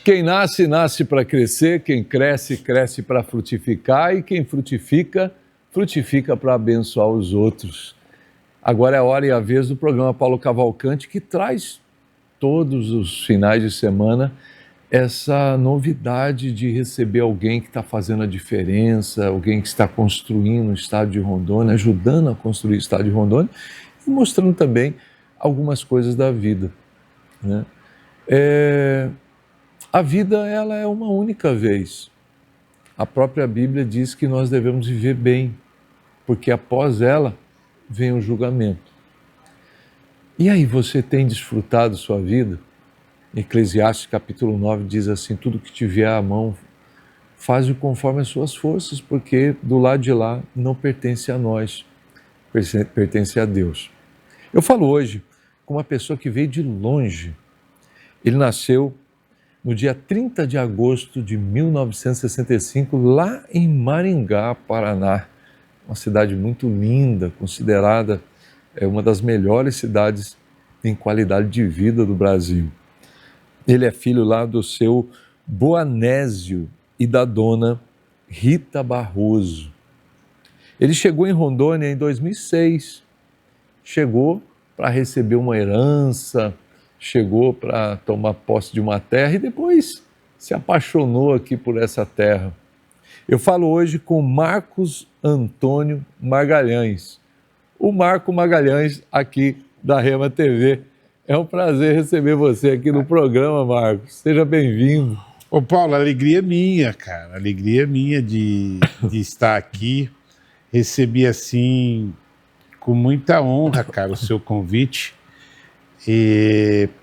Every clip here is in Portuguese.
Quem nasce, nasce para crescer, quem cresce, cresce para frutificar e quem frutifica, frutifica para abençoar os outros. Agora é a hora e a vez do programa Paulo Cavalcante, que traz todos os finais de semana essa novidade de receber alguém que está fazendo a diferença, alguém que está construindo o estado de Rondônia, ajudando a construir o estado de Rondônia e mostrando também algumas coisas da vida, né? A vida, ela é uma única vez. A própria Bíblia diz que nós devemos viver bem, porque após ela vem o julgamento. E aí, você tem desfrutado sua vida? Eclesiastes capítulo 9 diz assim: tudo que te vier à mão, faz-o conforme as suas forças, porque do lado de lá não pertence a nós, pertence a Deus. Eu falo hoje com uma pessoa que veio de longe. Ele nasceu no dia 30 de agosto de 1965, lá em Maringá, Paraná, uma cidade muito linda, considerada uma das melhores cidades em qualidade de vida do Brasil. Ele é filho lá do seu Boanésio e da dona Rita Barroso. Ele chegou em Rondônia em 2006, chegou para receber uma herança, chegou para tomar posse de uma terra e depois se apaixonou aqui por essa terra. Eu falo hoje com Marcos Antônio Magalhães, o Marco Magalhães aqui da Rema TV. É um prazer receber você aqui no programa, Marcos. Seja bem-vindo. Ô Paulo, alegria minha, cara. Alegria minha de estar aqui. Recebi assim, com muita honra, cara, o seu convite.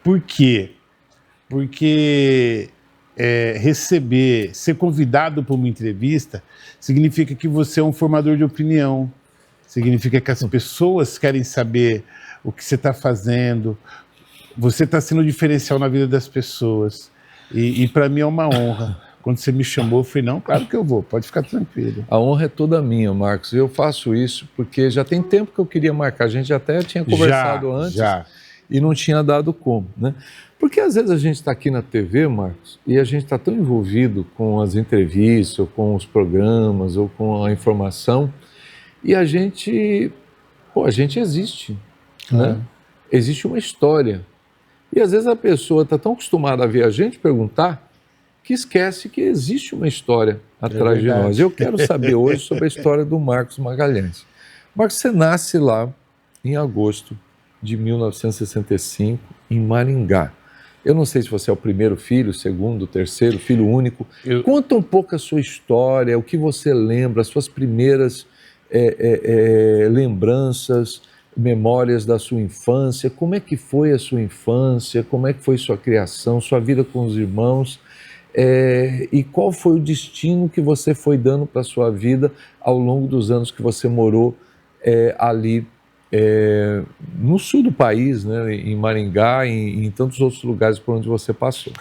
Por quê? Porque ser convidado para uma entrevista significa que você é um formador de opinião, significa que as pessoas querem saber o que você está fazendo, você está sendo diferencial na vida das pessoas, e para mim é uma honra. Quando você me chamou, eu falei, não, claro que eu vou, pode ficar tranquilo. A honra é toda minha, Marcos. Eu faço isso porque já tem tempo que eu queria marcar, a gente até tinha conversado antes. E não tinha dado como, né? Porque às vezes a gente está aqui na TV, Marcos, e a gente está tão envolvido com as entrevistas, ou com os programas, ou com a informação, e a gente existe, né? Existe uma história. E às vezes a pessoa está tão acostumada a ver a gente perguntar, que esquece que existe uma história atrás de nós. Eu quero saber hoje sobre a história do Marcos Magalhães. Marcos, você nasce lá em agosto de 1965, em Maringá. Eu não sei se você é o primeiro filho, segundo, terceiro, filho único. Conta um pouco a sua história, o que você lembra, as suas primeiras lembranças, memórias da sua infância. Como é que foi a sua infância? Como é que foi sua criação, sua vida com os irmãos? E qual foi o destino que você foi dando para a sua vida ao longo dos anos que você morou ali no sul do país, né, em Maringá e em tantos outros lugares por onde você passou?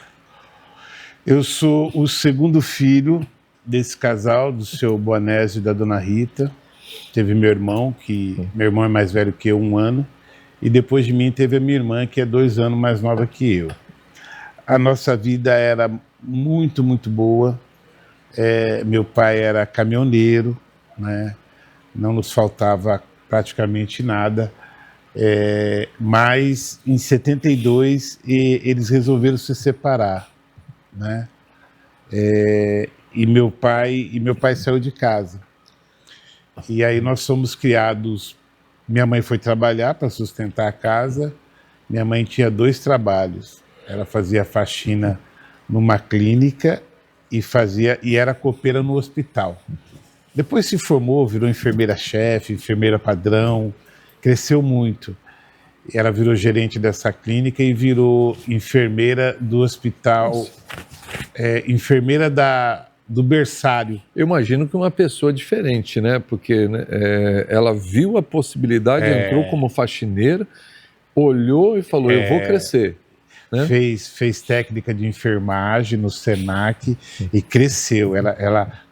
Eu sou o segundo filho desse casal, do seu Boanésio e da dona Rita. Teve meu irmão é mais velho que eu, 1 ano, e depois de mim teve a minha irmã, que é 2 anos mais nova que eu. A nossa vida era muito, muito boa. Meu pai era caminhoneiro, né? Não nos faltava praticamente nada, mas em 72 eles resolveram se separar, né? E meu pai saiu de casa. E aí nós fomos criados. Minha mãe foi trabalhar para sustentar a casa. Minha mãe tinha 2 trabalhos. Ela fazia faxina numa clínica e era copeira no hospital. Depois se formou, virou enfermeira-chefe, enfermeira padrão, cresceu muito. Ela virou gerente dessa clínica e virou enfermeira do hospital, enfermeira do berçário. Eu imagino que uma pessoa diferente, né? Porque ela viu a possibilidade, entrou como faxineira, olhou e falou, eu vou crescer. Né? Fez técnica de enfermagem no Senac e cresceu.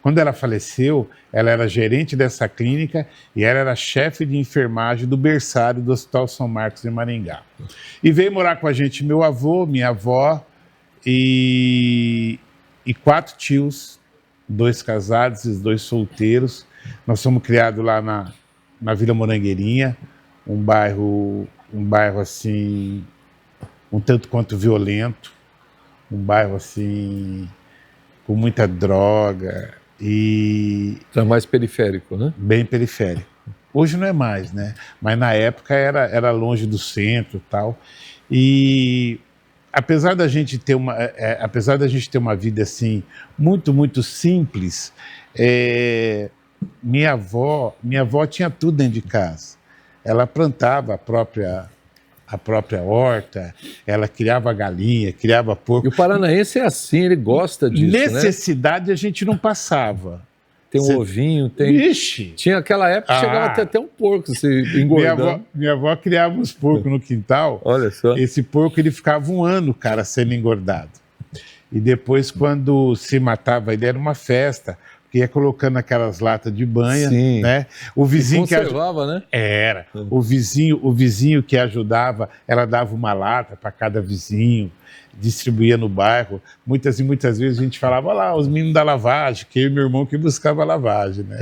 Quando ela faleceu, ela era gerente dessa clínica e ela era chefe de enfermagem do berçário do Hospital São Marcos em Maringá. E veio morar com a gente meu avô, minha avó, e 4 tios, 2 casados e 2 solteiros. Nós fomos criados lá na Vila Morangueirinha, um bairro assim, um tanto quanto violento, um bairro assim, com muita droga e... Era mais periférico, né? Bem periférico. Hoje não é mais, né? Mas na época era longe do centro e tal. E apesar da gente ter uma vida assim muito, muito simples, minha avó tinha tudo dentro de casa. Ela plantava a própria horta, ela criava galinha, criava porco. E o paranaense é assim, ele gosta disso, Necessidade né? A gente não passava. Tem um ovinho, tem... Vixe! Tinha aquela época que chegava até um porco se engordando. Minha avó criava uns porcos no quintal. Olha só. Esse porco, ele ficava um ano, cara, sendo engordado. E depois, quando se matava, ele era uma festa, porque ia colocando aquelas latas de banha, sim, né? O vizinho que conservava, né? Era. O vizinho que ajudava, ela dava uma lata para cada vizinho, distribuía no bairro. Muitas e muitas vezes a gente falava, olha lá, os meninos da lavagem, que eu e meu irmão que buscava a lavagem, né?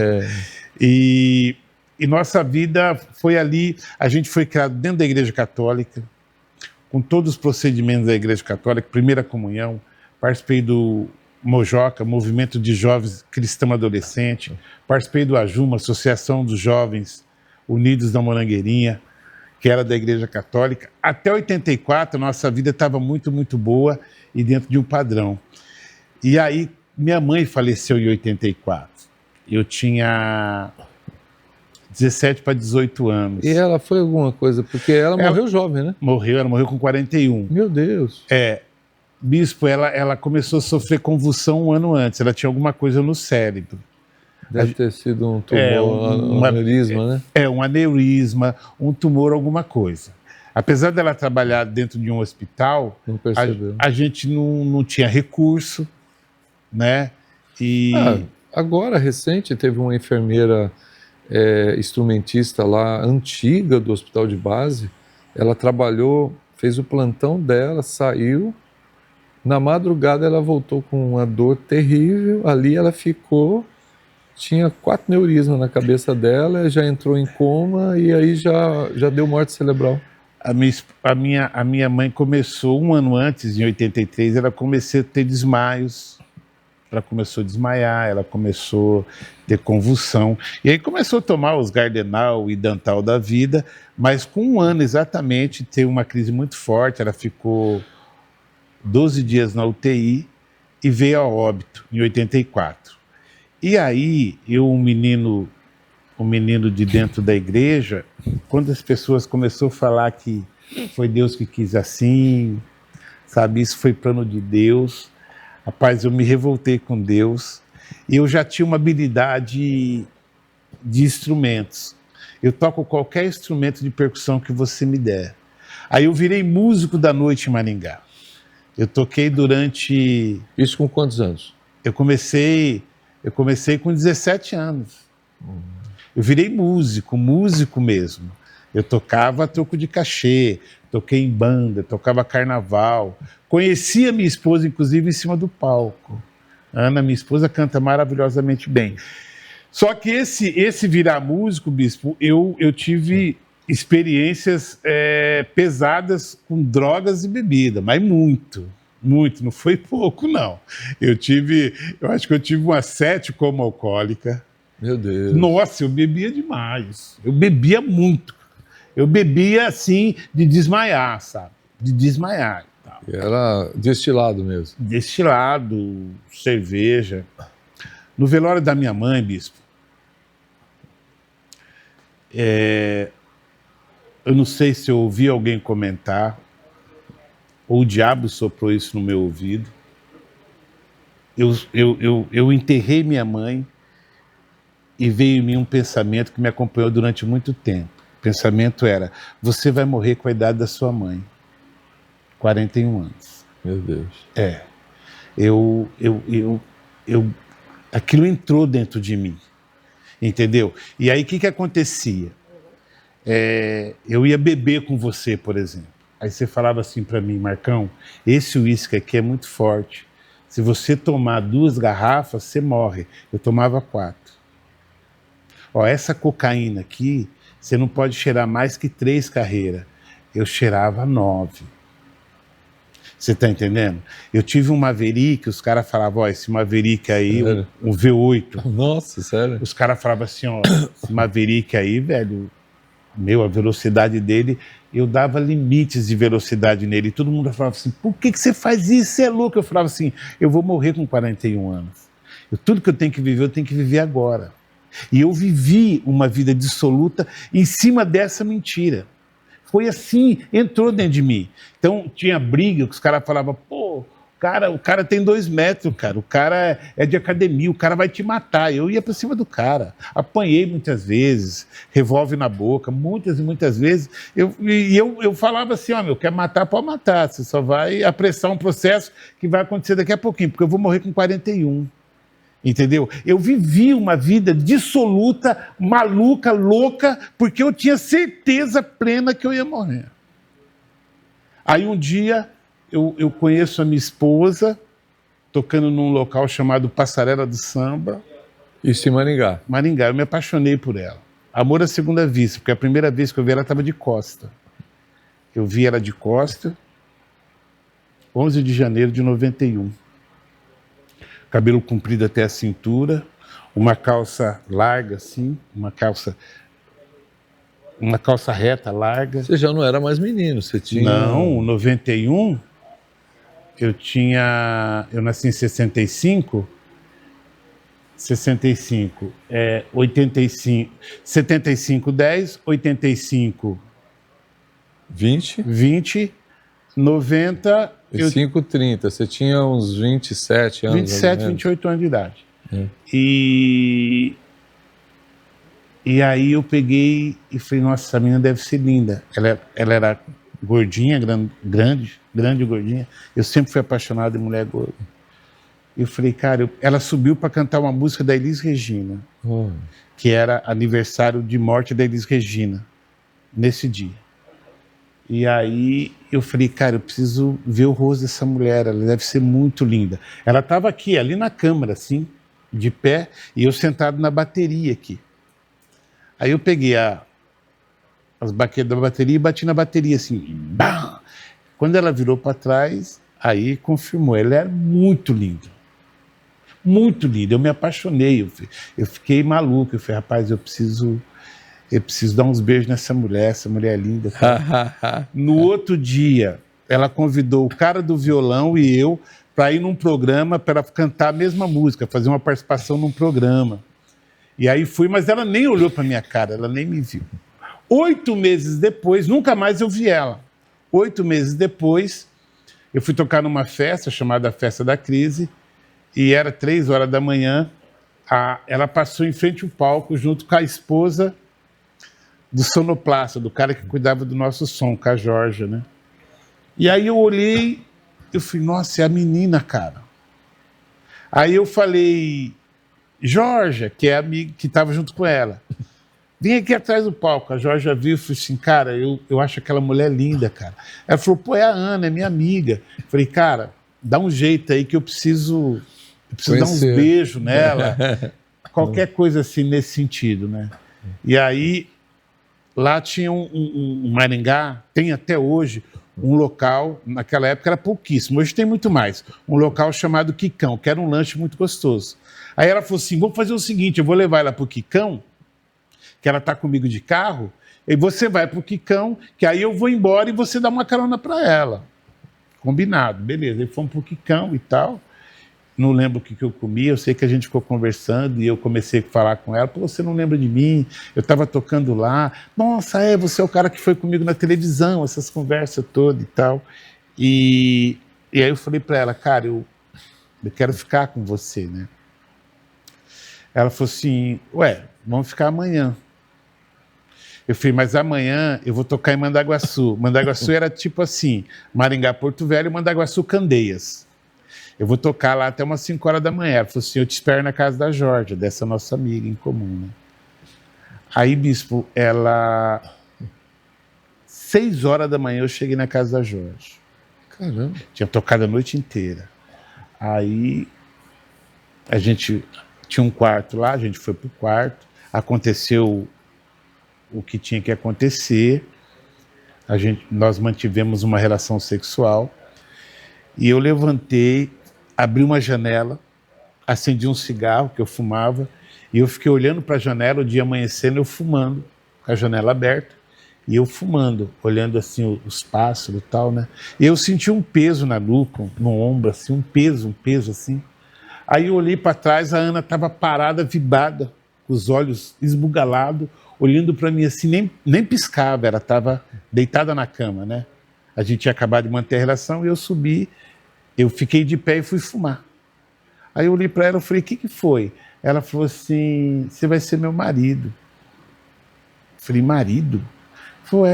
E nossa vida foi ali, a gente foi criado dentro da Igreja Católica, com todos os procedimentos da Igreja Católica, primeira comunhão, participei do Mojoca, Movimento de Jovens Cristão Adolescente, participei do AJUMA, Associação dos Jovens Unidos da Morangueirinha, que era da Igreja Católica. Até 84, nossa vida estava muito, muito boa e dentro de um padrão. E aí, minha mãe faleceu em 84. Eu tinha 17 para 18 anos. E ela foi alguma coisa? Porque ela morreu jovem, né? Ela morreu com 41. Meu Deus. Bispo, ela começou a sofrer convulsão um ano antes. Ela tinha alguma coisa no cérebro. Deve ter sido um tumor, um aneurisma, né? Um aneurisma, um tumor, alguma coisa. Apesar dela trabalhar dentro de um hospital, não percebeu. A gente não tinha recurso, né? Agora, recente, teve uma enfermeira instrumentista lá, antiga do hospital de base. Ela trabalhou, fez o plantão dela, saiu. Na madrugada ela voltou com uma dor terrível. Ali ela ficou... Tinha 4 neurismas na cabeça dela, já entrou em coma e aí já deu morte cerebral. A minha mãe começou um ano antes, em 83, ela começou a ter desmaios. Ela começou a desmaiar, ela começou a ter convulsão. E aí começou a tomar os Gardenal e Dantal da vida, mas com um ano exatamente, teve uma crise muito forte, ela ficou 12 dias na UTI e veio a óbito em 84. E aí, um menino de dentro da igreja, quando as pessoas começaram a falar que foi Deus que quis assim, sabe, isso foi plano de Deus, rapaz, eu me revoltei com Deus, e eu já tinha uma habilidade de instrumentos. Eu toco qualquer instrumento de percussão que você me der. Aí eu virei músico da noite em Maringá. Eu toquei durante... Isso com quantos anos? Eu comecei com 17 anos. Eu virei músico mesmo. Eu tocava a troco de cachê, toquei em banda, tocava carnaval. Conheci a minha esposa, inclusive, em cima do palco. Ana, minha esposa, canta maravilhosamente bem. Só que esse virar músico, Bispo, eu tive experiências pesadas com drogas e bebida, mas muito, não foi pouco, não. Eu acho que eu tive uma 7 como alcoólica. Meu Deus. Nossa, eu bebia demais. Eu bebia muito. Eu bebia, assim, de desmaiar, sabe? De desmaiar. Tal. Era destilado mesmo? Destilado, cerveja. No velório da minha mãe, Bispo, eu não sei se eu ouvi alguém comentar, ou o diabo soprou isso no meu ouvido. Eu enterrei minha mãe e veio em mim um pensamento que me acompanhou durante muito tempo. O pensamento era, você vai morrer com a idade da sua mãe. 41 anos. Meu Deus. Aquilo entrou dentro de mim. Entendeu? E aí o que acontecia? Eu ia beber com você, por exemplo. Aí você falava assim para mim, Marcão, esse uísque aqui é muito forte. Se você tomar 2 garrafas, você morre. Eu tomava 4. Ó, essa cocaína aqui, você não pode cheirar mais que 3 carreiras. Eu cheirava 9. Você tá entendendo? Eu tive um Maverick, os caras falavam, ó, esse Maverick aí, um V8. Nossa, sério? Os caras falavam assim, ó, esse Maverick aí, velho, a velocidade dele, eu dava limites de velocidade nele. E todo mundo falava assim, por que você faz isso? Você é louco? Eu falava assim, eu vou morrer com 41 anos. Tudo que eu tenho que viver, eu tenho que viver agora. E eu vivi uma vida dissoluta em cima dessa mentira. Foi assim, entrou dentro de mim. Então, tinha briga que os caras falavam, pô, o cara tem 2 metros, cara. O cara é de academia, o cara vai te matar. Eu ia para cima do cara. Apanhei muitas vezes, revólver na boca, muitas e muitas vezes. Eu falava assim, ó, quer matar, pode matar. Você só vai apressar um processo que vai acontecer daqui a pouquinho, porque eu vou morrer com 41. Entendeu? Eu vivi uma vida dissoluta, maluca, louca, porque eu tinha certeza plena que eu ia morrer. Aí um dia eu conheço a minha esposa tocando num local chamado Passarela do Samba. Isso em Maringá? Maringá, eu me apaixonei por ela. Amor à segunda vista, porque a primeira vez que eu vi ela estava de costa. Eu vi ela de costa, 11 de janeiro de 91. Cabelo comprido até a cintura, uma calça larga assim, uma calça reta, larga. Você já não era mais menino, você tinha... Não, 91, eu nasci em 65, 85, 75, 10, 85, 20, 90... 5, 30, você tinha uns 27 anos. 27, 28 anos de idade. E aí eu peguei e falei, nossa, essa menina deve ser linda. Ela era gordinha, grande gordinha. Eu sempre fui apaixonado em mulher gorda. Eu falei, cara, ela subiu para cantar uma música da Elis Regina, que era aniversário de morte da Elis Regina, nesse dia. E aí eu falei, cara, eu preciso ver o rosto dessa mulher, ela deve ser muito linda. Ela estava aqui, ali na câmara, assim, de pé, e eu sentado na bateria aqui. Aí eu peguei as baquetas da bateria e bati na bateria, assim, bam! Quando ela virou para trás, aí confirmou, ela era muito linda. Muito linda, eu me apaixonei, eu fiquei maluco, eu falei, rapaz, eu preciso dar uns beijos nessa mulher, essa mulher é linda. No outro dia, ela convidou o cara do violão e eu para ir num programa para cantar a mesma música, fazer uma participação num programa. E aí fui, mas ela nem olhou para minha cara, ela nem me viu. 8 meses depois, nunca mais eu vi ela. 8 meses depois, eu fui tocar numa festa chamada Festa da Crise e era 3 horas da manhã. Ela passou em frente ao palco junto com a esposa do sonoplasta, do cara que cuidava do nosso som, com a Jorge, né? E aí eu olhei, eu falei, nossa, é a menina, cara. Aí eu falei, Jorge, que é a amiga que estava junto com ela, vem aqui atrás do palco. A Jorge viu e falou assim, cara, eu acho aquela mulher linda, cara. Ela falou, pô, é a Ana, é minha amiga. Eu falei, cara, dá um jeito aí que eu preciso dar uns beijos nela. Qualquer coisa assim nesse sentido, né? E aí lá tinha um Maringá, tem até hoje, um local, naquela época era pouquíssimo, hoje tem muito mais, um local chamado Quicão, que era um lanche muito gostoso. Aí ela falou assim, vamos fazer o seguinte, eu vou levar ela para o Quicão, que ela está comigo de carro, e você vai para o Quicão, que aí eu vou embora e você dá uma carona para ela. Combinado, beleza, aí fomos para o Quicão e tal. Não lembro o que eu comi, eu sei que a gente ficou conversando e eu comecei a falar com ela, pô, você não lembra de mim? Eu estava tocando lá, nossa, você é o cara que foi comigo na televisão, essas conversas todas e tal. E aí eu falei para ela, cara, eu quero ficar com você, né? Ela falou assim, vamos ficar amanhã. Eu falei, mas amanhã eu vou tocar em Mandaguaçu. Mandaguaçu era tipo assim, Maringá, Porto Velho, Mandaguaçu, Candeias. Eu vou tocar lá até umas 5 horas da manhã. Ela falou assim, eu te espero na casa da Jorge, dessa nossa amiga em comum, né? Aí, bispo, ela 6 horas da manhã eu cheguei na casa da Jorge. Caramba. Tinha tocado a noite inteira. Aí a gente tinha um quarto lá, a gente foi pro quarto, aconteceu o que tinha que acontecer, nós mantivemos uma relação sexual e eu levantei, abri uma janela, acendi um cigarro que eu fumava e eu fiquei olhando para a janela, o dia amanhecendo, eu fumando, com a janela aberta, e eu fumando, olhando assim os pássaros e tal, né? E eu senti um peso na nuca, no ombro, assim, um peso assim. Aí eu olhei para trás, a Ana estava parada, vibrada, com os olhos esbugalados, olhando para mim assim, nem piscava, ela estava deitada na cama, né? A gente tinha acabado de manter a relação e eu subi, eu fiquei de pé e fui fumar. Aí eu olhei para ela e falei, o que foi? Ela falou assim, você vai ser meu marido. Eu falei, marido? Falou,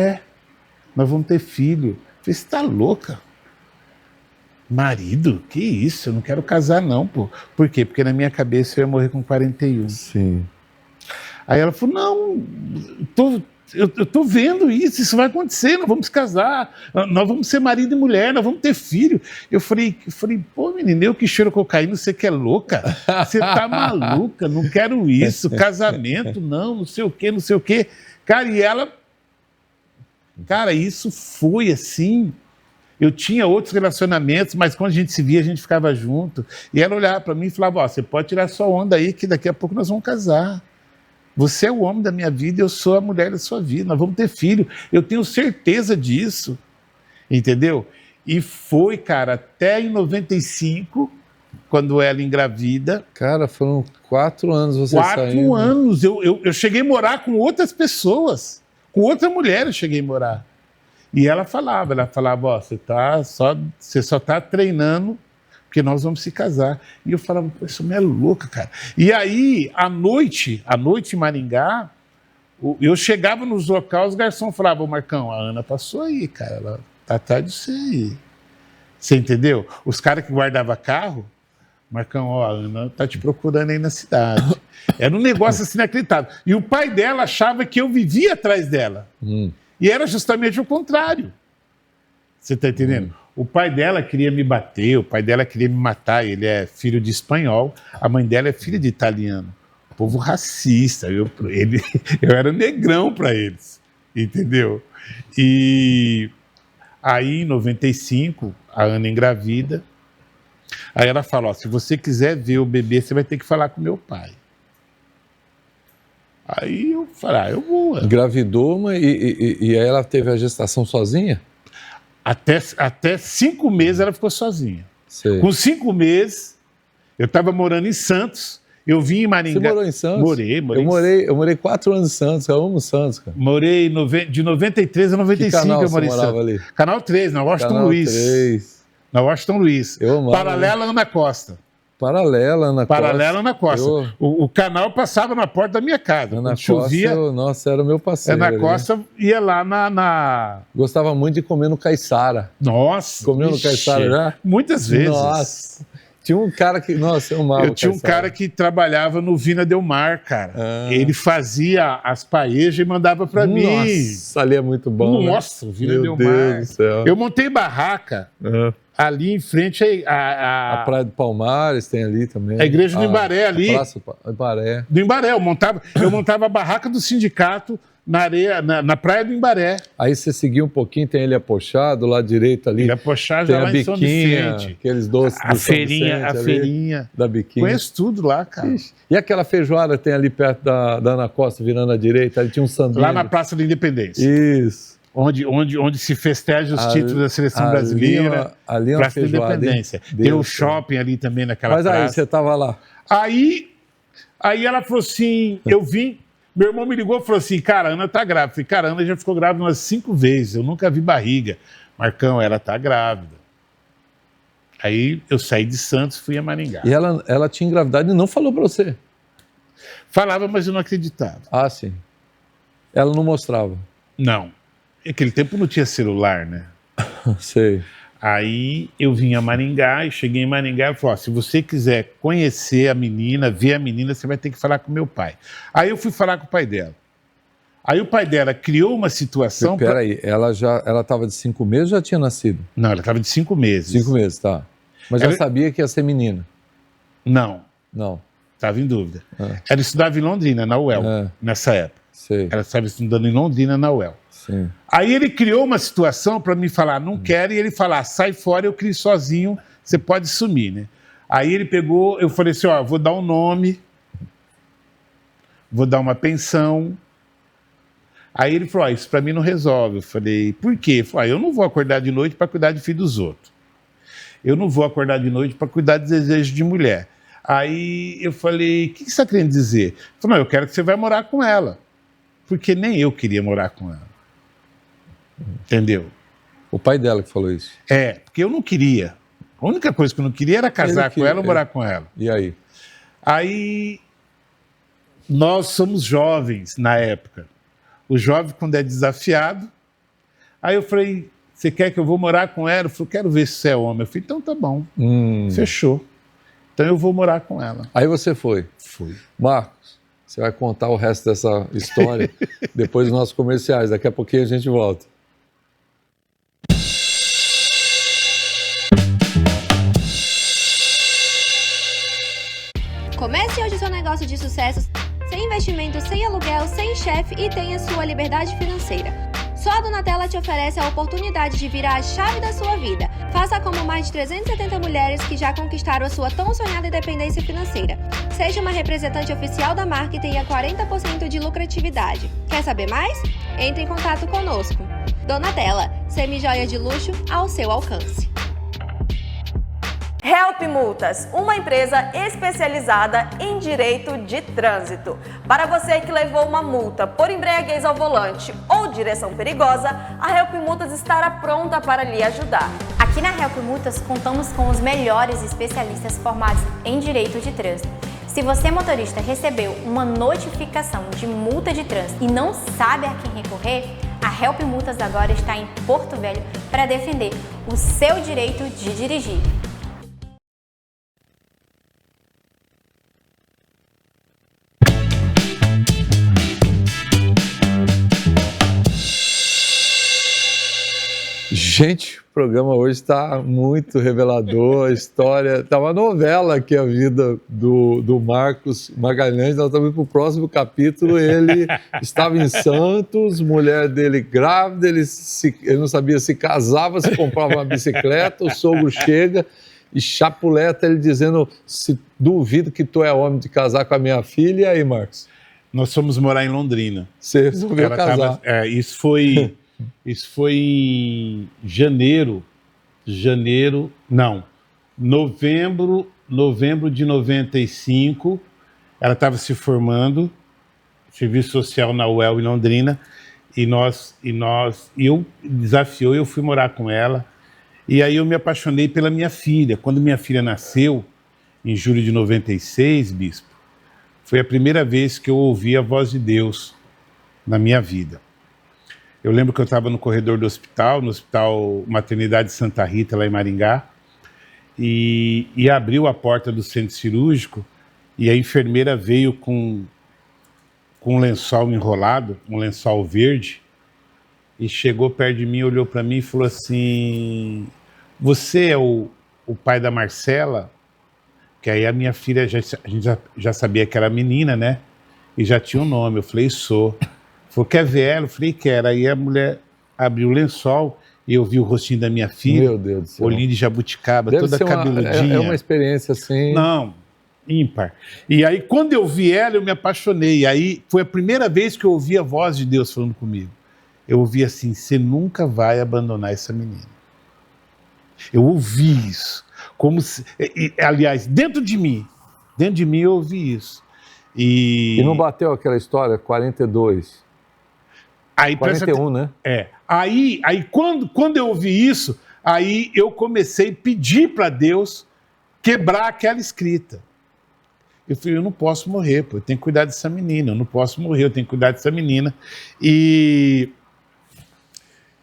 nós vamos ter filho. Eu falei, você tá louca? Marido? Que isso? Eu não quero casar não, pô. Por quê? Porque na minha cabeça eu ia morrer com 41. Sim. Aí ela falou, não, eu tô vendo isso vai acontecer, nós vamos casar, nós vamos ser marido e mulher, nós vamos ter filho. Eu falei, pô, menina, eu que cheiro cocaína, você que é louca? Você tá maluca, não quero isso, casamento, não sei o quê, não sei o quê. Cara, e ela... Cara, isso foi assim. Eu tinha outros relacionamentos, mas quando a gente se via, a gente ficava junto. E ela olhava para mim e falava, ó, você pode tirar sua onda aí, que daqui a pouco nós vamos casar. Você é o homem da minha vida, eu sou a mulher da sua vida, nós vamos ter filho. Eu tenho certeza disso, entendeu? E foi, cara, até em 95, quando ela engravida. Cara, foram 4 anos você 4 saindo. anos. Eu cheguei a morar com outras pessoas. Com outra mulher eu cheguei a morar. E ela falava, ó, você só tá treinando porque nós vamos se casar. E eu falava, pô, isso é louca, cara. E aí, à noite em Maringá, eu chegava nos locais, os garçons falavam, Marcão, a Ana passou aí, cara, ela tá atrás de você aí. Você entendeu? Os caras que guardavam carro, Marcão, ó, a Ana tá te procurando aí na cidade. Era um negócio assim inacreditável. E o pai dela achava que eu vivia atrás dela. E era justamente o contrário. Você tá entendendo? O pai dela queria me bater, o pai dela queria me matar. Ele é filho de espanhol, a mãe dela é filha de italiano. Povo racista. Eu era negrão para eles. Entendeu? E aí, em 95, a Ana engravida. Aí ela fala, ó, se você quiser ver o bebê, você vai ter que falar com meu pai. Aí eu falei, eu vou. Engravidou, mas e aí ela teve a gestação sozinha? Até 5 meses ela ficou sozinha. Sei. Com 5 meses, eu estava morando em Santos, eu vim em Maringá. Você morou em Santos? Morei. Eu morei 4 anos em Santos, eu amo Santos, cara. Morei de 93 a 95, que canal eu morei em você Santos. morava ali? Canal 3, na Washington Canal Luiz. 3. Na Washington Luiz. Eu amava. Paralela Ana Costa. Paralela Ana Costa. Paralela Ana Costa. O canal passava na porta da minha casa. Ana Quando chovia, Costa, nossa, era o meu parceiro. Ana Costa ia lá na... Gostava muito de comer no Caiçara. Nossa. Comeu no Caiçara já? Muitas vezes. Nossa. Tinha um cara que... Nossa, eu amava Eu tinha um cara que trabalhava no Vina Del Mar, cara. Ele fazia as paejas e mandava pra mim. Nossa, ali é muito bom. Nossa, né? o Vina Del Meu Mar. Deus do céu. Eu montei barraca ali em frente A Praia do Palmares tem ali também. A igreja do Imbaré ali. A Praça do Imbaré. Do Imbaré. Eu montava a barraca do sindicato na areia, na praia do Imbaré. Aí você seguiu um pouquinho, tem Ilha Pochá, do lado direito ali. Ilha Pochá tem já a lá em São Biquinha, Vicente. aqueles doces do São Vicente, A feirinha. Da Biquinha. Conheço tudo lá, cara. Ixi. E aquela feijoada tem ali perto da Ana Costa, virando à direita, ali tinha um sambinho. Lá na Praça da Independência. Isso. Onde se festeja os títulos da seleção brasileira. Ali é uma Praça da feijoada. Independência. Tem o shopping ali também naquela praça. Mas aí você estava lá. Aí ela falou assim, eu vim, meu irmão me ligou e falou assim, cara, a Ana tá grávida. Eu falei, cara, a Ana já ficou grávida umas 5 vezes, eu nunca vi barriga. Marcão, ela tá grávida. Aí eu saí de Santos, fui a Maringá. E ela tinha engravidado e não falou para você? Falava, mas eu não acreditava. Ah, sim. Ela não mostrava? Não. Naquele tempo não tinha celular, né? Sei. Aí eu vim a Maringá e cheguei em Maringá e falei, ó, se você quiser conhecer a menina, ver a menina, você vai ter que falar com meu pai. Aí eu fui falar com o pai dela. Aí o pai dela criou uma situação... Peraí, ela estava de 5 meses ou já tinha nascido? Não, ela estava de 5 meses. 5 meses, tá. Mas já sabia que ia ser menina? Não. Não. Estava em dúvida. Ela estudava em Londrina, na UEL, nessa época. Sei. Ela estava estudando em Londrina, na UEL. Sim. Aí ele criou uma situação para me falar, não quero, e ele falar, sai fora, eu crio sozinho, você pode sumir, né? Aí ele pegou, eu falei assim, ó, vou dar um nome, vou dar uma pensão. Aí ele falou, isso para mim não resolve. Eu falei, por quê? Ele falou, eu não vou acordar de noite para cuidar de filho dos outros. Eu não vou acordar de noite para cuidar de desejos de mulher. Aí eu falei, o que você está querendo dizer? Ele falou, não, eu quero que você vai morar com ela. Porque nem eu queria morar com ela. Entendeu? O pai dela que falou isso? É, porque eu não queria. A única coisa que eu não queria era casar com ela ou morar com ela. E aí? Aí, nós somos jovens na época. O jovem, quando é desafiado... Aí eu falei, você quer que eu vou morar com ela? Eu falei, quero ver se você é homem. Eu falei, então tá bom. Fechou. Então eu vou morar com ela. Aí você foi? Fui. Marcos, você vai contar o resto dessa história depois dos nossos comerciais. Daqui a pouquinho a gente volta. Comece hoje seu negócio de sucesso sem investimento, sem aluguel, sem chefe e tenha sua liberdade financeira. Só a Donatella te oferece a oportunidade de virar a chave da sua vida. Faça como mais de 370 mulheres que já conquistaram a sua tão sonhada independência financeira. Seja uma representante oficial da marca e tenha 40% de lucratividade. Quer saber mais? Entre em contato conosco. Donatella, semi-joia de luxo ao seu alcance. Help Multas, uma empresa especializada em direito de trânsito. Para você que levou uma multa por embriaguez ao volante ou direção perigosa, a Help Multas estará pronta para lhe ajudar. Aqui na Help Multas contamos com os melhores especialistas formados em direito de trânsito. Se você, motorista, recebeu uma notificação de multa de trânsito e não sabe a quem recorrer, a Help Multas agora está em Porto Velho para defender o seu direito de dirigir. Gente, o programa hoje está muito revelador, a história, está uma novela aqui, a vida do Marcos Magalhães. Nós estamos para o próximo capítulo. Ele estava em Santos, mulher dele grávida, ele não sabia se casava, se comprava uma bicicleta, o sogro chega e chapuleta ele dizendo, se duvido que tu é homem de casar com a minha filha. E aí, Marcos? Nós fomos morar em Londrina. Você resolveu casar. Isso foi em novembro de 95, ela estava se formando, serviço social na UEL em Londrina, e eu desafiou, eu fui morar com ela, e aí eu me apaixonei pela minha filha. Quando minha filha nasceu, em julho de 96, bispo, foi a primeira vez que eu ouvi a voz de Deus na minha vida. Eu lembro que eu estava no corredor do hospital, no Hospital Maternidade Santa Rita, lá em Maringá, e abriu a porta do centro cirúrgico e a enfermeira veio com um lençol enrolado, um lençol verde, e chegou perto de mim, olhou para mim e falou assim, você é o pai da Marcela? Que aí a minha filha, a gente já sabia que era menina, né? E já tinha um nome. Eu falei, sou. Falou, quer ver ela? Eu falei, quero. Aí a mulher abriu o lençol e eu vi o rostinho da minha filha. Meu Deus do céu. Olhinho de jabuticaba, Deve toda ser cabeludinha. É uma experiência assim... Não, ímpar. E aí quando eu vi ela, eu me apaixonei. E aí foi a primeira vez que eu ouvi a voz de Deus falando comigo. Eu ouvi assim, você nunca vai abandonar essa menina. Eu ouvi isso. Como se, aliás, dentro de mim eu ouvi isso. E não bateu aquela história, 42... Aí, 41, né? É. Aí quando eu ouvi isso, aí eu comecei a pedir para Deus quebrar aquela escrita. Eu falei, eu não posso morrer, pô, eu tenho que cuidar dessa menina, eu não posso morrer, eu tenho que cuidar dessa menina. E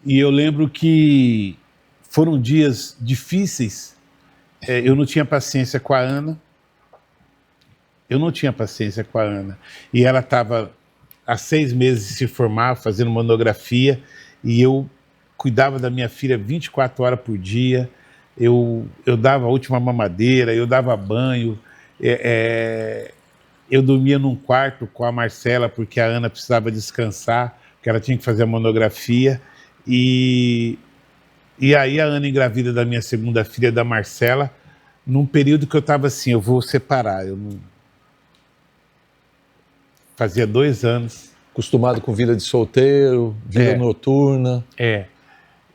eu lembro que foram dias difíceis, eu não tinha paciência com a Ana, e ela estava há 6 meses de se formar, fazendo monografia, e eu cuidava da minha filha 24 horas por dia, eu dava a última mamadeira, eu dava banho, eu dormia num quarto com a Marcela, porque a Ana precisava descansar, porque ela tinha que fazer a monografia, e aí a Ana engravida da minha segunda filha, da Marcela, num período que eu estava assim, eu vou separar, eu não... Fazia 2 anos. Acostumado com vida de solteiro, vida noturna.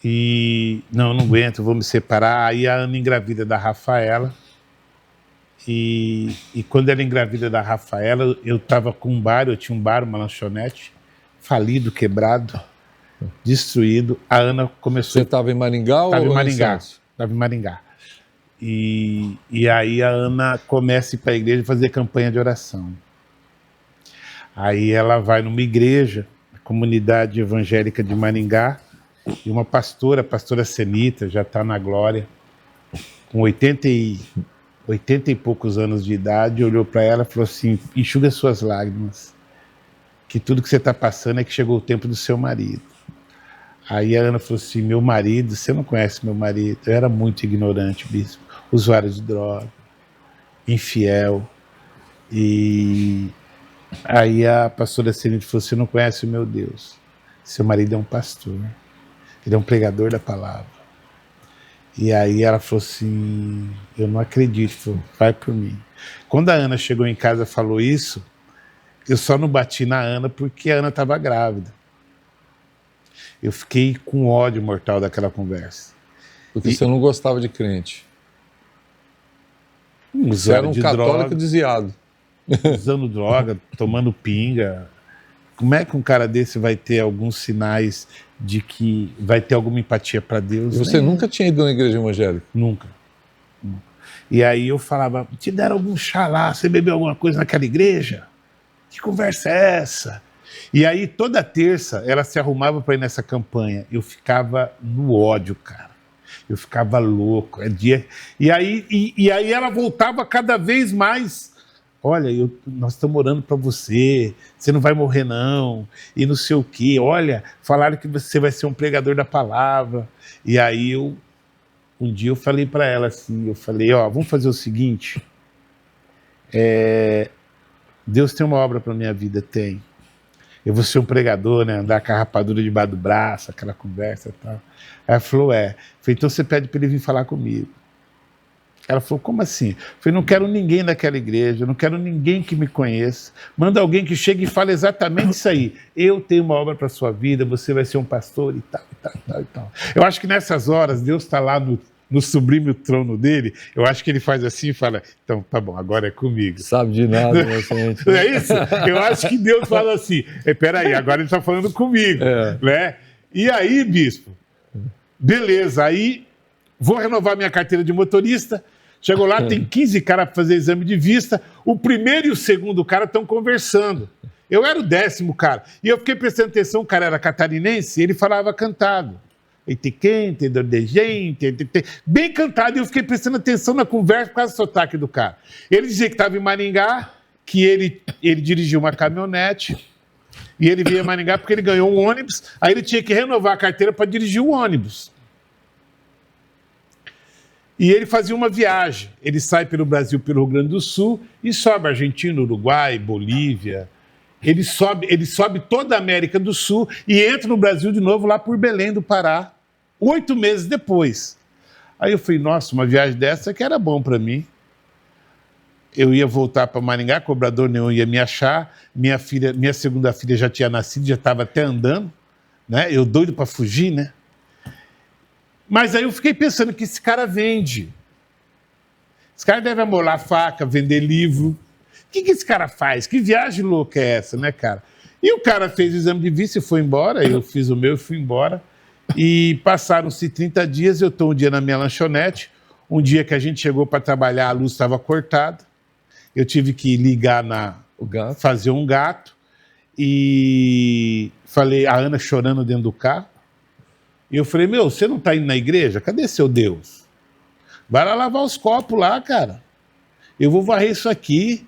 E não aguento, vou me separar. Aí a Ana engravida da Rafaela. E quando ela engravida da Rafaela, eu estava com um bar, eu tinha um bar, uma lanchonete, falido, quebrado, destruído. A Ana começou... Você estava em Maringá ou Estava em em Maringá. Santos? Estava em Maringá. E aí a Ana começa a ir para a igreja fazer campanha de oração. Aí ela vai numa igreja, a comunidade evangélica de Maringá, e uma pastora, a pastora Senita, já está na glória, com 80 e poucos anos de idade, olhou para ela e falou assim: enxuga suas lágrimas, que tudo que você está passando é que chegou o tempo do seu marido. Aí a Ana falou assim: meu marido, você não conhece meu marido, eu era muito ignorante, bispo, usuário de droga, infiel, e aí a pastora Senita falou: você não conhece o meu Deus, seu marido é um pastor, ele é um pregador da palavra. E aí ela falou assim: eu não acredito. Falou: vai por mim. Quando a Ana chegou em casa e falou isso, eu só não bati na Ana porque a Ana estava grávida. Eu fiquei com ódio mortal daquela conversa. Porque você não gostava de crente. Você era um católico desviado. Usando droga, tomando pinga. Como é que um cara desse vai ter alguns sinais de que vai ter alguma empatia para Deus? E você nunca tinha ido na igreja evangélica? Nunca. E aí eu falava: te deram algum chá lá, você bebeu alguma coisa naquela igreja? Que conversa é essa? E aí toda terça ela se arrumava para ir nessa campanha. Eu ficava no ódio, cara. Eu ficava louco. E aí ela voltava cada vez mais. Olha, nós estamos orando para você, você não vai morrer não, e não sei o quê. Olha, falaram que você vai ser um pregador da palavra. E aí um dia eu falei para ela assim, eu falei: ó, vamos fazer o seguinte, Deus tem uma obra para minha vida, tem. Eu vou ser um pregador, né, andar com a rapadura debaixo do braço, aquela conversa e tal. Aí ela falou: falei: então você pede para ele vir falar comigo. Ela falou: como assim? Eu falei: não quero ninguém daquela igreja, não quero ninguém que me conheça. Manda alguém que chegue e fale exatamente isso aí. Eu tenho uma obra para a sua vida, você vai ser um pastor e tal, e tal, e tal, e tal. Eu acho que nessas horas Deus está lá no sublime trono dele, eu acho que ele faz assim e fala: então, tá bom, agora é comigo. Sabe de nada, inocente. Não é isso? Eu acho que Deus fala assim: peraí, agora ele está falando comigo. Né? E aí, bispo, beleza, aí vou renovar minha carteira de motorista. Chegou lá, tem 15 caras para fazer exame de vista. O primeiro e o segundo cara estão conversando. Eu era o 10º cara. E eu fiquei prestando atenção, o cara era catarinense, ele falava cantado. Entendeu de gente, bem cantado. E eu fiquei prestando atenção na conversa por causa do sotaque do cara. Ele dizia que estava em Maringá, que ele dirigia uma caminhonete, e ele veio a Maringá porque ele ganhou um ônibus, aí ele tinha que renovar a carteira para dirigir o ônibus. E ele fazia uma viagem. Ele sai pelo Brasil, pelo Rio Grande do Sul, e sobe Argentina, Uruguai, Bolívia. Ele sobe toda a América do Sul e entra no Brasil de novo lá por Belém do Pará, 8 meses depois. Aí eu falei: nossa, uma viagem dessa que era bom para mim. Eu ia voltar para Maringá, cobrador nenhum ia me achar. Minha segunda filha já tinha nascido, já estava até andando, né? Eu doido para fugir, né? Mas aí eu fiquei pensando que esse cara vende. Esse cara deve amolar faca, vender livro. O que esse cara faz? Que viagem louca é essa, né, cara? E o cara fez o exame de vista e foi embora. Eu fiz o meu e fui embora. E passaram-se 30 dias, eu estou um dia na minha lanchonete. Um dia que a gente chegou para trabalhar, a luz estava cortada. Eu tive que ligar fazer um gato. E falei, a Ana chorando dentro do carro. E eu falei: meu, você não está indo na igreja? Cadê seu Deus? Vai lá lavar os copos lá, cara. Eu vou varrer isso aqui.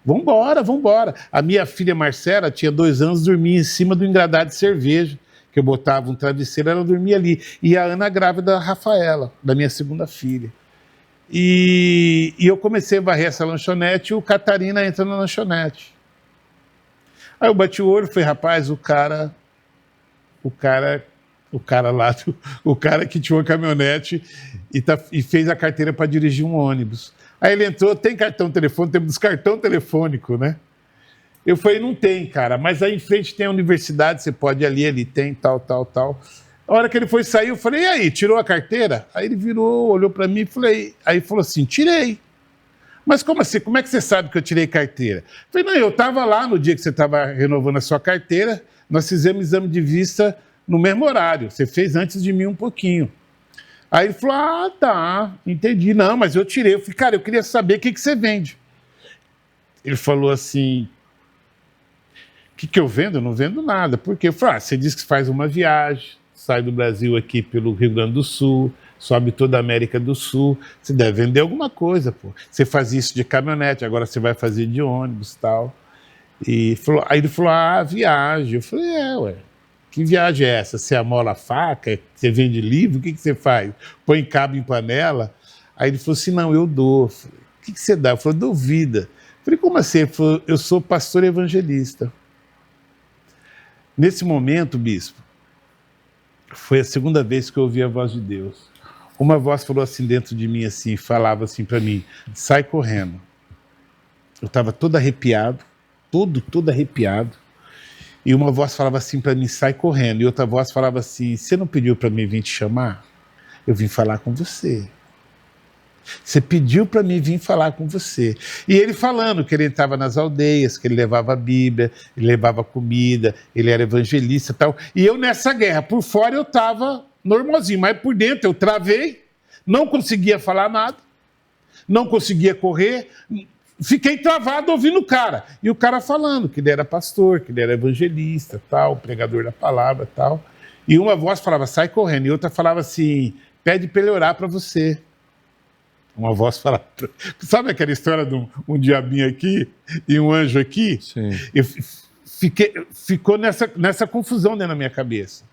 Vambora, vambora. A minha filha Marcela tinha 2 anos, dormia em cima do engradado de cerveja, que eu botava um travesseiro, ela dormia ali. E a Ana grávida da Rafaela, da minha segunda filha. E eu comecei a varrer essa lanchonete e o Catarina entra na lanchonete. Aí eu bati o olho e falei, rapaz, o cara que tinha uma caminhonete e fez a carteira para dirigir um ônibus. Aí ele entrou, tem cartão telefônico, temos cartão telefônico, né? Eu falei, não tem, cara, mas aí em frente tem a universidade, você pode ir ali tem, tal. A hora que ele foi sair, eu falei, e aí, tirou a carteira? Aí ele virou, olhou para mim e falei, aí falou assim, tirei. Mas como assim? Como é que você sabe que eu tirei carteira? Eu falei, não, eu estava lá no dia que você estava renovando a sua carteira, nós fizemos exame de vista no mesmo horário, você fez antes de mim um pouquinho. Aí ele falou, ah, tá, entendi. Não, mas eu tirei. Eu falei, cara, eu queria saber o que você vende. Ele falou assim, o que eu vendo? Eu não vendo nada. Por quê? Eu falei, você disse que faz uma viagem, sai do Brasil aqui pelo Rio Grande do Sul, sobe toda a América do Sul, você deve vender alguma coisa, pô. Você faz isso de caminhonete, agora você vai fazer de ônibus e tal. Aí ele falou, ah, viagem. Eu falei, ué. Que viagem é essa? Você amola a faca? Você vende livro? O que você faz? Põe cabo em panela? Aí ele falou assim, não, eu dou. Falei, o que você dá? Eu falei, dou vida. Eu falei, como assim? Ele falou, eu sou pastor evangelista. Nesse momento, bispo, foi a segunda vez que eu ouvi a voz de Deus. Uma voz falou assim dentro de mim, assim, falava assim para mim, sai correndo. Eu estava todo arrepiado, todo arrepiado. E uma voz falava assim para mim, sai correndo. E outra voz falava assim, você não pediu para mim vir te chamar? Eu vim falar com você. Você pediu para mim vir falar com você. E ele falando que ele entrava nas aldeias, que ele levava a Bíblia, ele levava comida, ele era evangelista e tal. E eu nessa guerra, por fora eu estava normalzinho, mas por dentro eu travei, não conseguia falar nada, não conseguia correr. Fiquei travado ouvindo o cara. E o cara falando que ele era pastor, que ele era evangelista, tal, pregador da palavra, tal. E uma voz falava, sai correndo. E outra falava assim, pede para ele orar para você. Uma voz falava... Sabe aquela história de um diabinho aqui e um anjo aqui? Sim. Ficou nessa confusão dentro da minha cabeça.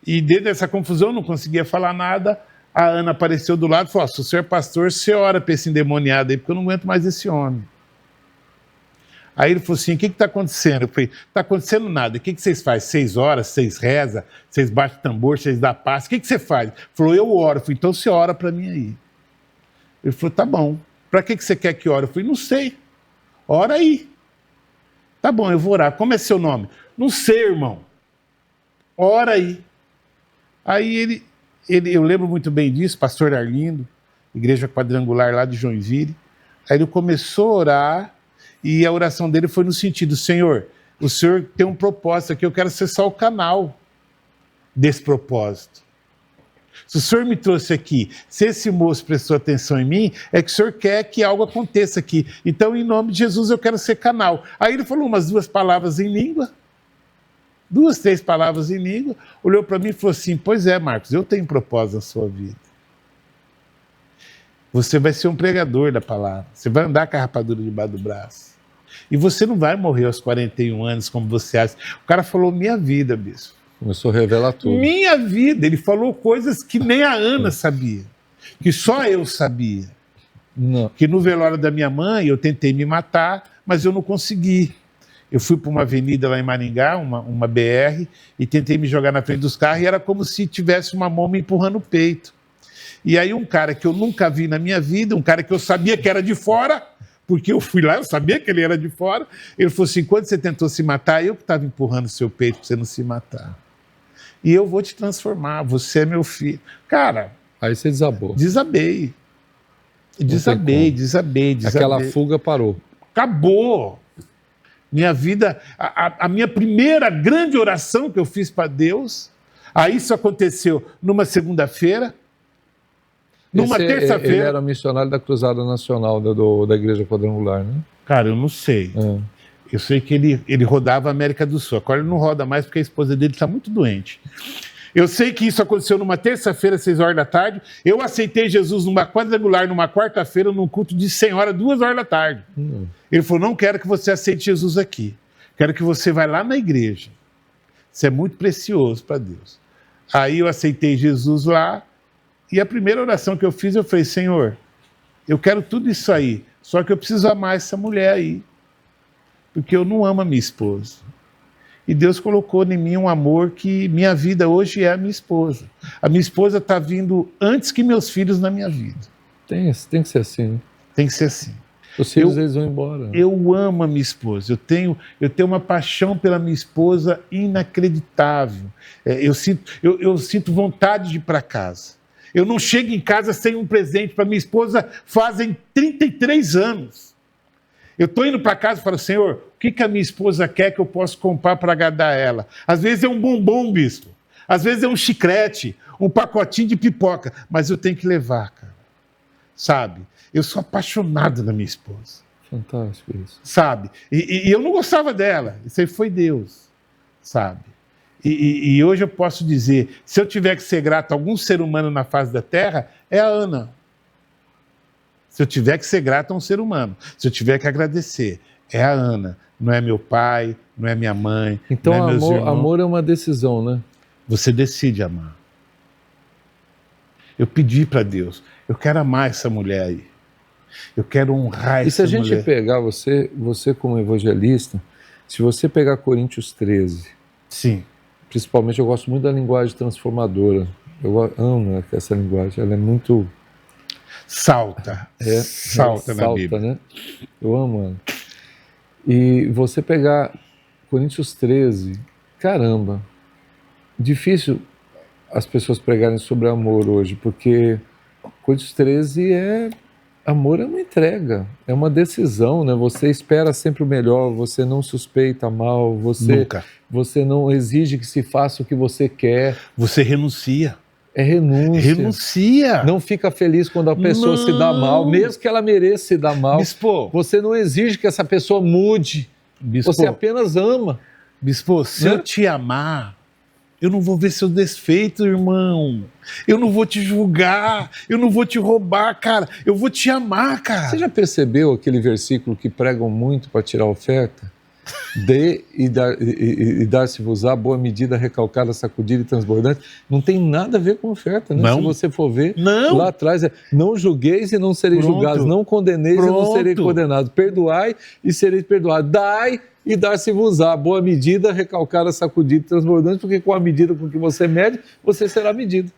E dentro dessa confusão eu não conseguia falar nada. A Ana apareceu do lado e falou, se o senhor é pastor, você ora para esse endemoniado aí, porque eu não aguento mais esse homem. Aí ele falou assim, o que está acontecendo? Eu falei, está acontecendo nada, o que vocês fazem? 6 horas, vocês rezam, vocês batem tambor, vocês dão paz, o que você faz? Ele falou, eu oro. Eu falei, então você ora para mim aí. Ele falou, tá bom, para que você quer que ore? Eu falei, não sei, ora aí. Tá bom, eu vou orar, como é seu nome? Não sei, irmão, ora aí. Aí eu lembro muito bem disso, pastor Arlindo, igreja quadrangular lá de Joinville. Aí ele começou a orar e a oração dele foi no sentido, Senhor, o Senhor tem um propósito aqui, eu quero ser só o canal desse propósito. Se o Senhor me trouxe aqui, se esse moço prestou atenção em mim, é que o Senhor quer que algo aconteça aqui. Então, em nome de Jesus, eu quero ser canal. Aí ele falou umas 2 palavras em língua, 2, 3 palavras em língua, olhou para mim e falou assim, pois é, Marcos, eu tenho propósito na sua vida. Você vai ser um pregador da palavra, você vai andar com a rapadura debaixo do braço. E você não vai morrer aos 41 anos como você acha. O cara falou minha vida, bispo. Começou a revelar tudo. Minha vida, ele falou coisas que nem a Ana sabia, que só eu sabia. Não. Que no velório da minha mãe eu tentei me matar, mas eu não consegui. Eu fui para uma avenida lá em Maringá, uma BR, e tentei me jogar na frente dos carros, e era como se tivesse uma mão me empurrando o peito. E aí um cara que eu nunca vi na minha vida, um cara que eu sabia que era de fora, porque eu fui lá, eu sabia que ele era de fora, ele falou assim, quando você tentou se matar, eu que estava empurrando o seu peito para você não se matar. E eu vou te transformar, você é meu filho. Cara... Aí você desabou. Desabei. Aquela fuga parou. Acabou. Minha vida, a minha primeira grande oração que eu fiz para Deus, aí isso aconteceu numa segunda-feira, numa terça-feira. Ele era missionário da Cruzada Nacional da Igreja Quadrangular, né? Cara, eu não sei. Eu sei que ele rodava a América do Sul. Agora ele não roda mais porque a esposa dele está muito doente. Eu sei que isso aconteceu numa terça-feira, 6 horas da tarde. Eu aceitei Jesus numa quadrangular, numa quarta-feira, num culto de 100 horas, 2 horas da tarde. Ele falou, não quero que você aceite Jesus aqui. Quero que você vá lá na igreja. Isso é muito precioso para Deus. Aí eu aceitei Jesus lá. E a primeira oração que eu fiz, eu falei, Senhor, eu quero tudo isso aí. Só que eu preciso amar essa mulher aí. Porque eu não amo a minha esposa. E Deus colocou em mim um amor que minha vida hoje é a minha esposa. A minha esposa está vindo antes que meus filhos na minha vida. Tem que ser assim, né? Tem que ser assim. Os filhos, eles vão embora. Eu amo a minha esposa. Eu tenho uma paixão pela minha esposa inacreditável. Eu sinto vontade de ir para casa. Eu não chego em casa sem um presente para minha esposa fazem 33 anos. Eu estou indo para casa e falo, Senhor, o que a minha esposa quer que eu possa comprar para agradar ela? Às vezes é um bombom, bispo. Às vezes é um chiclete, um pacotinho de pipoca. Mas eu tenho que levar, cara. Sabe? Eu sou apaixonado da minha esposa. Fantástico isso. Sabe? E eu não gostava dela. Isso aí foi Deus. Sabe? E hoje eu posso dizer, se eu tiver que ser grato a algum ser humano na face da terra, é a Ana. Se eu tiver que ser grato a um ser humano, se eu tiver que agradecer, é a Ana. Não é meu pai, não é minha mãe, então, não é meus irmãos. Amor é uma decisão, né? Você decide amar. Eu pedi para Deus, eu quero amar essa mulher aí. Eu quero honrar essa mulher. E se a gente pegar você como evangelista, se você pegar Coríntios 13... Sim. Principalmente eu gosto muito da linguagem transformadora. Eu amo essa linguagem, ela é muito... Salta na Bíblia. Né? Eu amo ela. E você pegar Coríntios 13, caramba, difícil as pessoas pregarem sobre amor hoje, porque Coríntios 13 amor é uma entrega, é uma decisão, né? Você espera sempre o melhor, você não suspeita mal, você não exige que se faça o que você quer. Você renuncia. É renúncia. Renuncia. Não fica feliz quando a pessoa se dá mal, mesmo que ela mereça se dar mal. Bispo, você não exige que essa pessoa mude. Bispo, você apenas ama. Bispo, se eu te amar, eu não vou ver seu defeito, irmão. Eu não vou te julgar, eu não vou te roubar, cara. Eu vou te amar, cara. Você já percebeu aquele versículo que pregam muito para tirar a oferta? Dê e dar-se-vos-á, boa medida, recalcada, sacudida e transbordante. Não tem nada a ver com oferta, né? Não. Se você for ver, não. Lá atrás não julgueis e não sereis julgados, não condeneis e não sereis condenados, perdoai e sereis perdoados, dai e dar-se-vos-á, boa medida, recalcada, sacudida e transbordante, porque com a medida com que você mede, você será medido.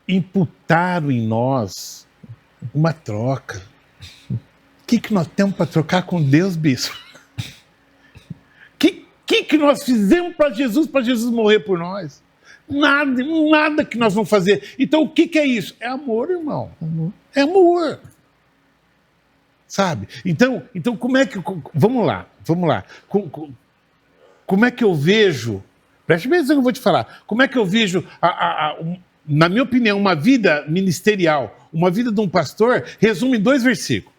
Imputaram em nós uma troca. O que nós temos para trocar com Deus, bispo? O que nós fizemos para Jesus morrer por nós? Nada que nós vamos fazer. Então o que é isso? É amor, irmão. É amor. Sabe? Então como é que... Vamos lá. Como é que eu vejo... Preste bem atenção que eu vou te falar. Como é que eu vejo, na minha opinião, uma vida ministerial, uma vida de um pastor, resume em 2 versículos.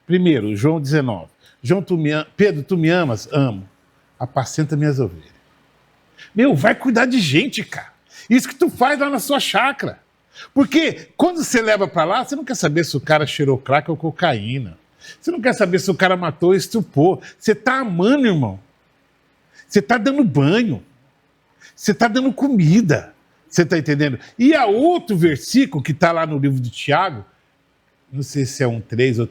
Primeiro, João 19. Pedro, tu me amas? Amo. Apacenta minhas ovelhas. Meu, vai cuidar de gente, cara. Isso que tu faz lá na sua chácara. Porque quando você leva para lá, você não quer saber se o cara cheirou crack ou cocaína. Você não quer saber se o cara matou ou estupou. Você tá amando, irmão. Você tá dando banho. Você tá dando comida. Você tá entendendo? E há outro versículo que está lá no livro de Tiago, não sei se é 1:3 ou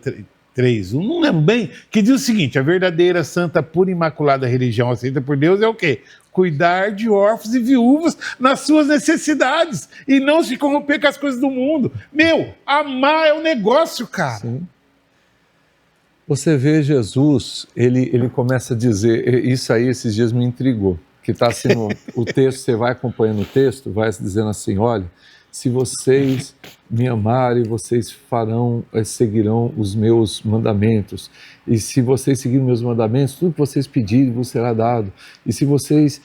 3:1, não lembro bem, que diz o seguinte: a verdadeira, santa, pura e imaculada religião aceita por Deus é o quê? Cuidar de órfãos e viúvas nas suas necessidades e não se corromper com as coisas do mundo. Meu, amar é um negócio, cara. Sim. Você vê Jesus, ele começa a dizer, isso aí esses dias me intrigou, que está assim o texto, você vai acompanhando o texto, vai dizendo assim, olha, se vocês me amarem, vocês seguirão os meus mandamentos. E se vocês seguirem meus mandamentos, tudo que vocês pedirem vos será dado. E se vocês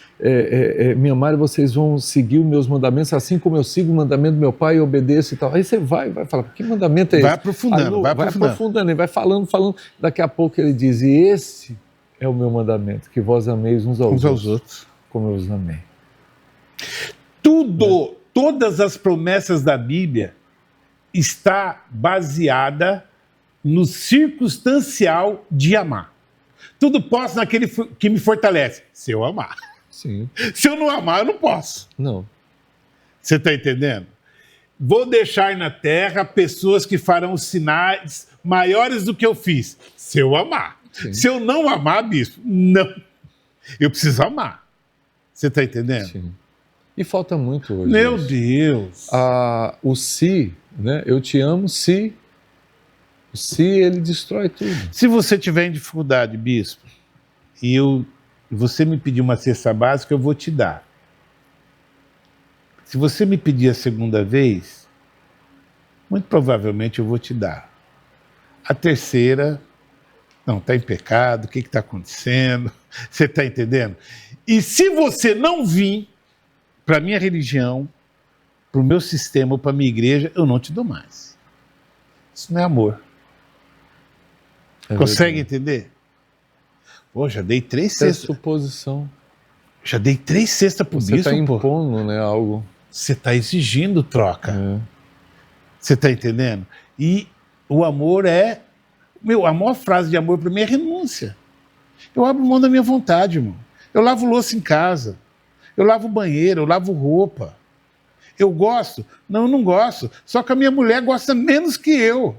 me amarem, vocês vão seguir os meus mandamentos, assim como eu sigo o mandamento do meu pai e obedeço e tal. Aí você vai falar, que mandamento é esse? Vai aprofundando, vai aprofundando. Ele vai falando. Daqui a pouco ele diz, e esse é o meu mandamento, que vós ameis uns aos outros, como eu os amei. Todas as promessas da Bíblia está baseada no circunstancial de amar. Tudo posso naquele que me fortalece, se eu amar. Sim. Se eu não amar, eu não posso. Não. Você está entendendo? Vou deixar na terra pessoas que farão sinais maiores do que eu fiz, se eu amar. Sim. Se eu não amar, bispo, não. Eu preciso amar. Você está entendendo? Sim. E falta muito hoje. Meu isso. Deus. O se, né? Eu te amo, se. O se, ele destrói tudo. Se você tiver em dificuldade, bispo, e você me pedir uma cesta básica, eu vou te dar. Se você me pedir a segunda vez, muito provavelmente eu vou te dar. A terceira, não, está em pecado, o que está acontecendo? Você está entendendo? E se você não vir para a minha religião, para o meu sistema, para a minha igreja, eu não te dou mais. Isso não é amor. Consegue entender? Pô, já dei 3 Isso é cestas. suposição. Já dei 3 cestas pro Você bispo, está pô. impondo, né, algo. Você está exigindo troca. É. Você está entendendo? E o amor é... a maior frase de amor para mim é renúncia. Eu abro mão da minha vontade, irmão. Eu lavo louça em casa. Eu lavo banheiro, eu lavo roupa. Eu gosto? Não, eu não gosto. Só que a minha mulher gosta menos que eu.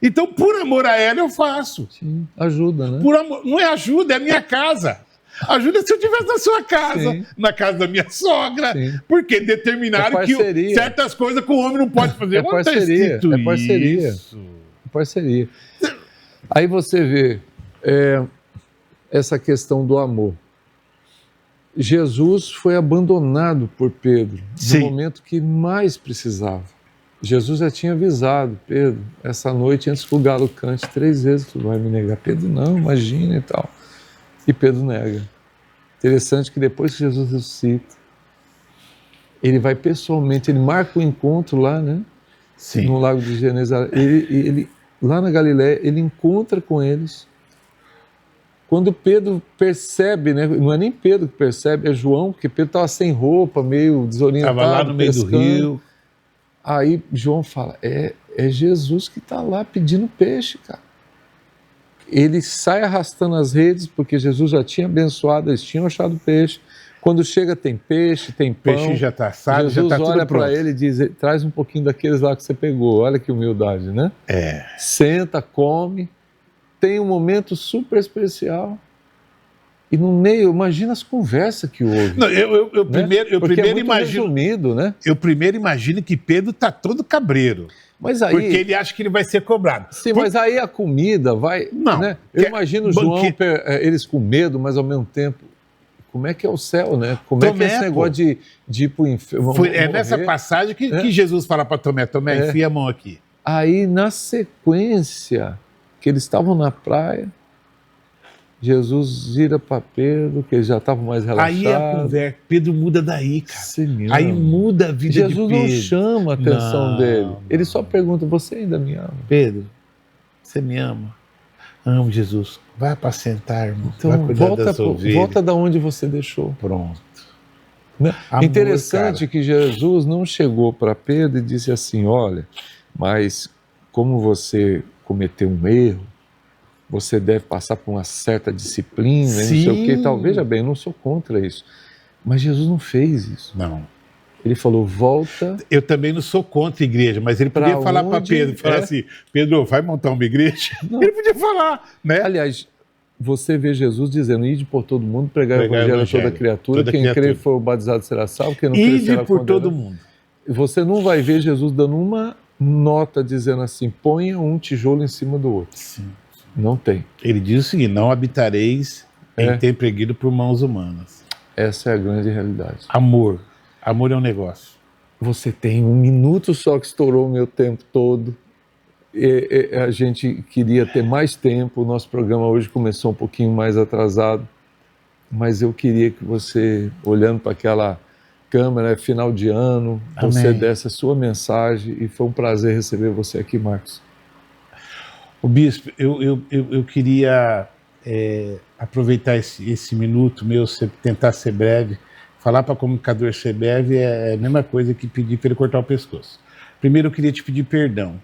Então, por amor a ela, eu faço. Sim, ajuda, né? Por amor... Não é ajuda, é minha casa. Ajuda se eu estivesse na sua casa, Sim. na casa da minha sogra. Sim. Porque determinaram É que parceria. certas coisas que o homem não pode fazer. É Onde tá parceria, escrito é parceria. isso? Parceria. Aí você vê essa questão do amor. Jesus foi abandonado por Pedro Sim. no momento que mais precisava. Jesus já tinha avisado, Pedro, essa noite antes que o galo cante 3 vezes tu vai me negar. Pedro, não, imagina e tal. E Pedro nega. Interessante que depois que Jesus ressuscita, ele vai pessoalmente, ele marca o encontro lá, né? Sim. No lago de Genezaré. Ele lá na Galiléia, ele encontra com eles. Quando Pedro percebe, né? Não é nem Pedro que percebe, é João, porque Pedro estava sem roupa, meio desorientado. Estava lá no meio do rio. Aí João fala, é Jesus que está lá pedindo peixe, cara. Ele sai arrastando as redes, porque Jesus já tinha abençoado, eles tinham achado peixe. Quando chega tem peixe, tem pão. Peixe já está assado, já Jesus está tudo olha pronto. para ele e diz, traz um pouquinho daqueles lá que você pegou. Olha que humildade, né? É. Senta, come, tem um momento super especial. E no meio, imagina as conversas que houve. Não, eu né? primeiro Porque é muito imagino... resumido, né? Eu primeiro imagino que Pedro está todo cabreiro. Mas aí, Porque ele acha que ele vai ser cobrado. sim, mas aí a comida vai... Não, né? Eu que- imagino banquete- João, eles com medo, mas ao mesmo tempo, como é que é o céu, né? Como é que é esse Tomé, negócio de ir pro inferno? É nessa passagem que Jesus fala para Tomé, enfia a mão aqui. Aí, na sequência, que eles estavam na praia, Jesus vira para Pedro, que eles já estavam mais relaxados. Aí a conversa, Pedro muda daí, cara. Você me ama. Aí muda a vida Jesus de não Pedro. chama a atenção Não, dele. não. Ele só pergunta, você ainda me ama? Pedro, você me ama? Amo, Jesus. Vai apacentar, irmão. Vai Então, cuidar das ovelhas. volta da onde você deixou. Pronto. Né? Amor, Interessante cara. que Jesus não chegou para Pedro e disse assim, olha, mas como você cometeu um erro, você deve passar por uma certa disciplina, e não sei o que e tal. Veja bem, eu não sou contra isso. Mas Jesus não fez isso. Não. Ele falou, volta. Eu também não sou contra a igreja, mas ele podia Pra falar para onde Pedro, falar é? assim, Pedro, vai montar uma igreja? Não. Ele podia falar, né? Aliás, você vê Jesus dizendo, ide por todo mundo, pregar o Pregar o evangelho a toda evangelho, criatura, toda quem criatura. crê e for batizado será salvo, quem não crê Ide será por condenado. todo mundo. Você não vai ver Jesus dando uma nota dizendo assim, ponha um tijolo em cima do outro. Sim. Não tem. Ele diz o seguinte, não habitareis em templo erguido por mãos humanas. Essa é a grande realidade. Amor. Amor é um negócio. Você tem 1 minuto só que estourou o meu tempo todo. A gente queria ter mais tempo. O nosso programa hoje começou um pouquinho mais atrasado. Mas eu queria que você, olhando para aquela câmera, final de ano, você Amém. desse a sua mensagem. E foi um prazer receber você aqui, Marcos. O bispo, eu queria aproveitar esse minuto meu, tentar ser breve, Falar para comunicador CBEV é a mesma coisa que pedir para ele cortar o pescoço. Primeiro eu queria te pedir perdão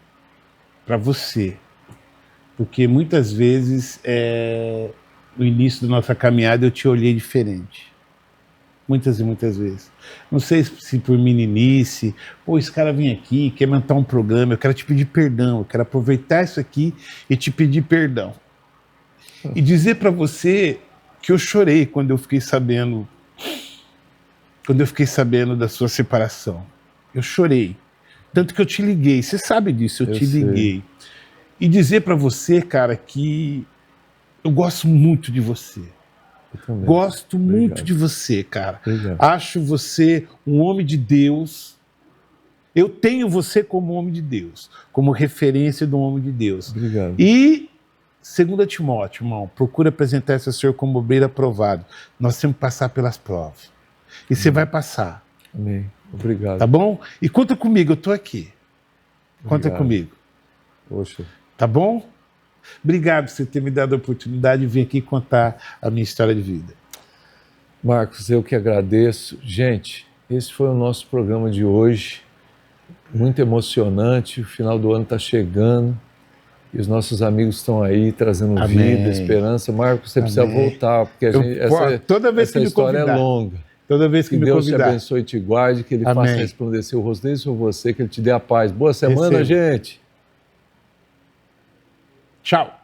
para você, porque muitas vezes no início da nossa caminhada eu te olhei diferente. Muitas e muitas vezes. Não sei se por meninice, pô, esse cara vem aqui, quer montar um programa, eu quero te pedir perdão, eu quero aproveitar isso aqui e te pedir perdão. E dizer para você que eu chorei quando eu fiquei sabendo da sua separação. Eu chorei. Tanto que eu te liguei, você sabe disso, eu te liguei. E dizer para você, cara, que eu gosto muito de você. Gosto muito de você, cara. Acho você um homem de Deus. Eu tenho você como homem de Deus, como referência do homem de Deus. Obrigado. E 2 Timóteo, irmão, procura apresentar esse senhor como obreiro aprovado. Nós temos que passar pelas provas. E você vai passar. Amém. Obrigado. Tá bom? E conta comigo, eu tô aqui. Conta comigo. Poxa. Tá bom? Obrigado por você ter me dado a oportunidade de vir aqui contar a minha história de vida. Marcos, eu que agradeço. Gente, esse foi o nosso programa de hoje. Muito emocionante. O final do ano está chegando. E os nossos amigos estão aí trazendo vida, esperança. Marcos, você precisa voltar, porque toda vez essa que história me é longa. Toda vez que me Deus convidar. te abençoe e te guarde, que Ele faça resplandecer o rosto dele sobre você, que Ele te dê a paz. Boa semana, gente! Tchau!